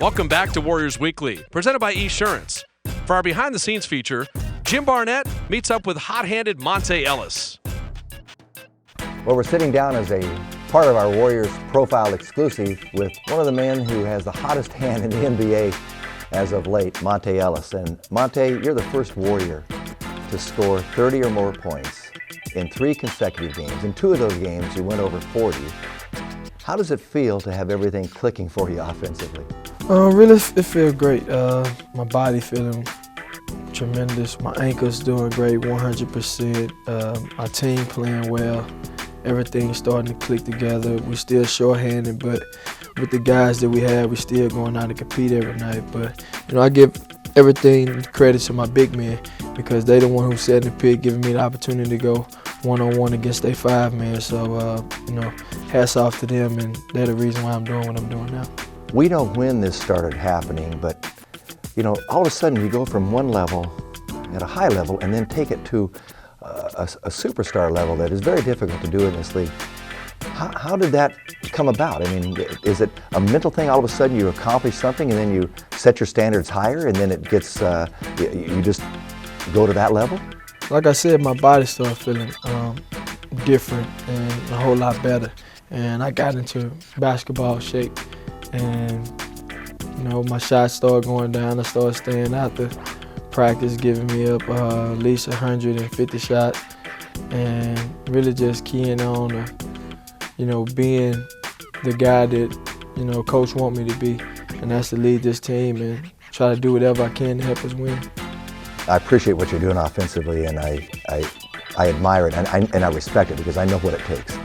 Welcome back to Warriors Weekly, presented by Esurance. For our behind-the-scenes feature, Jim Barnett meets up with hot-handed Monta Ellis. Well, we're sitting down as a part of our Warriors Profile exclusive with one of the men who has the hottest hand in the NBA as of late, Monta Ellis. And Monta, you're the first Warrior to score 30 or more points in 3 consecutive games. In 2 of those games, you went over 40. How does it feel to have everything clicking for you offensively? Really, it feels great. My body feeling tremendous. My ankle's doing great, 100%. Our team playing well. Everything's starting to click together. We're still shorthanded, but with the guys that we have, we're still going out to compete every night. But I give everything credit to my big men because they the one who set the pick, giving me the opportunity to go one-on-one against their 5-man. So, hats off to them, and they're the reason why I'm doing what I'm doing now. We know when this started happening, but all of a sudden you go from one level at a high level and then take it to a superstar level that is very difficult to do in this league. How did that come about? I mean, is it a mental thing? All of a sudden you accomplish something and then you set your standards higher and then it gets, you just go to that level? Like I said, my body started feeling different and a whole lot better. And I got into basketball shape. And, my shots started going down. I started staying out the practice, giving me up at least 150 shots. And really just keying on, being the guy that, Coach want me to be. And that's to lead this team and try to do whatever I can to help us win. I appreciate what you're doing offensively, and I admire it, and I respect it because I know what it takes.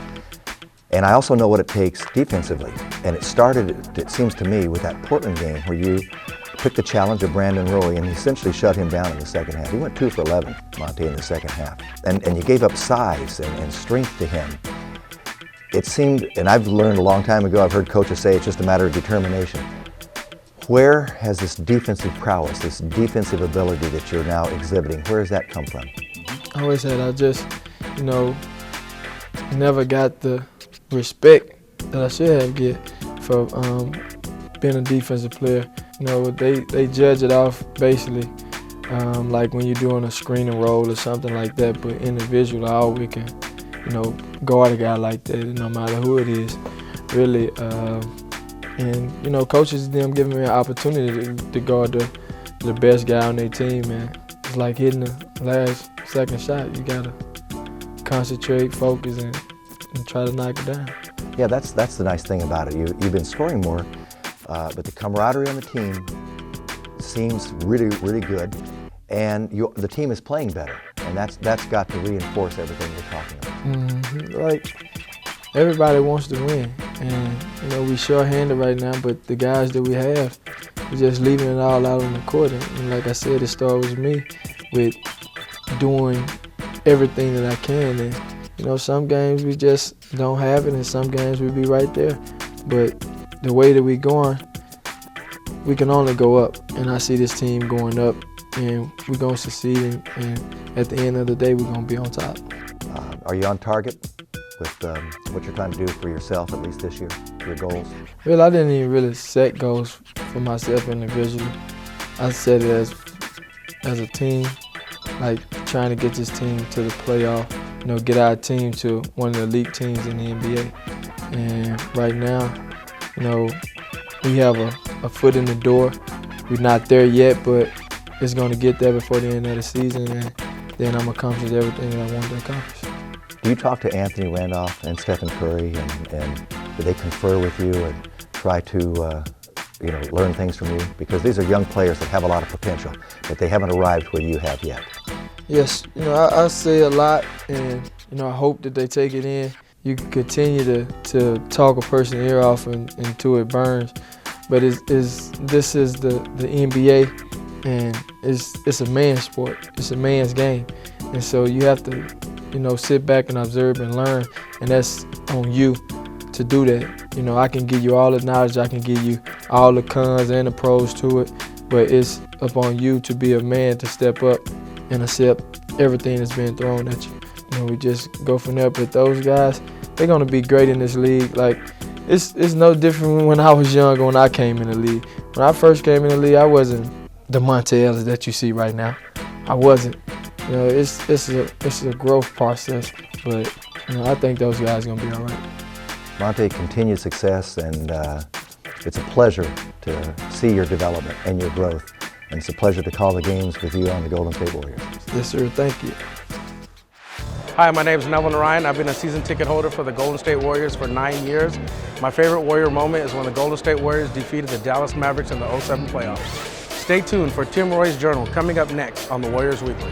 And I also know what it takes defensively. And it started, it seems to me, with that Portland game where you took the challenge of Brandon Roy and essentially shut him down in the second half. He went 2 for 11, Monta, in the second half. And you gave up size and strength to him. It seemed, and I've learned a long time ago, I've heard coaches say it's just a matter of determination. Where has this defensive prowess, this defensive ability that you're now exhibiting, where does that come from? I always said I just, never got the respect that I should have get for being a defensive player. They judge it off basically like when you're doing a screen and roll or something like that, but individual, I always can, guard a guy like that, no matter who it is, really. And, coaches, them giving me an opportunity to guard the best guy on their team, man. It's like hitting the second shot. You got to concentrate, focus, and try to knock it down. Yeah, that's the nice thing about it. You've been scoring more, but the camaraderie on the team seems really, really good, and the team is playing better, and that's got to reinforce everything you're talking about. Mm-hmm. Like, everybody wants to win, and we short-handed right now, but the guys that we have, we're just leaving it all out on the court. And like I said, it started with me with doing everything that I can. And some games we just don't have it, and some games we be right there. But the way that we're going, we can only go up. And I see this team going up, and we're going to succeed. And at the end of the day, we're going to be on top. Are you on target with what you're trying to do for yourself, at least this year, your goals? Well, I didn't even really set goals for myself individually. I set it as a team, like trying to get this team to the playoff, get our team to one of the elite teams in the NBA. And right now, we have a foot in the door. We're not there yet, but it's going to get there before the end of the season, and then I'm going to accomplish everything that I want to accomplish. Do you talk to Anthony Randolph and Stephen Curry, and do they confer with you and try to learn things from you? Because these are young players that have a lot of potential, but they haven't arrived where you have yet. Yes, I say a lot, and I hope that they take it in. You can continue to talk a person's ear off until it burns, but this is the NBA, and it's a man's sport. It's a man's game, and so you have to sit back and observe and learn, and that's on you to do that. I can give you all the knowledge, I can give you all the cons and the pros to it, but it's upon you to be a man to step up and accept everything that's been thrown at you. We just go from there. But those guys, they're going to be great in this league. Like, it's no different when I was young or when I came in the league. When I first came in the league, I wasn't the Monta Ellis that you see right now. I wasn't. You know, it's a growth process, but you know, I think those guys are gonna be all right. Monta, continued success, and it's a pleasure to see your development and your growth. And it's a pleasure to call the games with you on the Golden State Warriors. Yes, sir. Thank you. Hi, my name is Neville Ryan. I've been a season ticket holder for the Golden State Warriors for 9 years. My favorite Warrior moment is when the Golden State Warriors defeated the Dallas Mavericks in the '07 playoffs. Stay tuned for Tim Roy's Journal coming up next on the Warriors Weekly.